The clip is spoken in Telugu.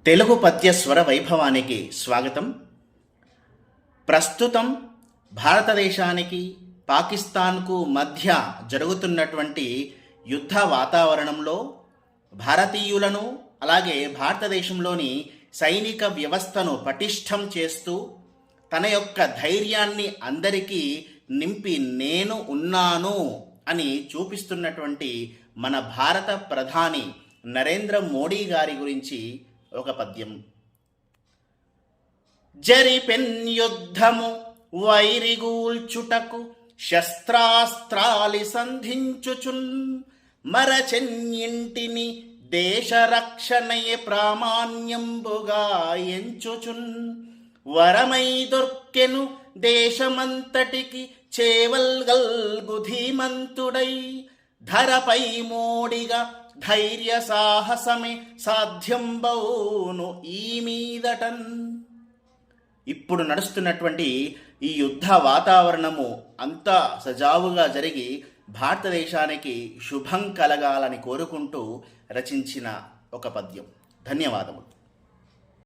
తెలుగు పద్య స్వర వైభవానికి స్వాగతం. ప్రస్తుతం భారతదేశానికి పాకిస్తాన్కు మధ్య జరుగుతున్నటువంటి యుద్ధ వాతావరణంలో భారతీయులను అలాగే భారతదేశంలోని సైనిక వ్యవస్థను పటిష్టం చేస్తూ తన యొక్క ధైర్యాన్ని అందరికీ నింపి నేను ఉన్నాను అని చూపిస్తున్నటువంటి మన భారత ప్రధాని నరేంద్ర మోడీ గారి గురించి ఒక పద్యం. జరిపెన్ యుద్ధము వైరిగూల్చుటకు శస్త్రాస్త్రాలి సంధించుచున్ మరచెన్నింటిని దేశ రక్షణయే ప్రామాణ్యంబుగా ఎంచుచున్ వరమై దొర్కెను దేశమంతటికి చేవల్గల్గు ధీమంతుడై ధరపై మోడిగా ధైర్య సాహసమే సాధ్యంబౌను ఈ మీదటన్. ఇప్పుడు నడుస్తున్నటువంటి ఈ యుద్ధ వాతావరణము అంతా సజావుగా జరిగి భారతదేశానికి శుభం కలగాలని కోరుకుంటూ రచించిన ఒక పద్యం. ధన్యవాదములు.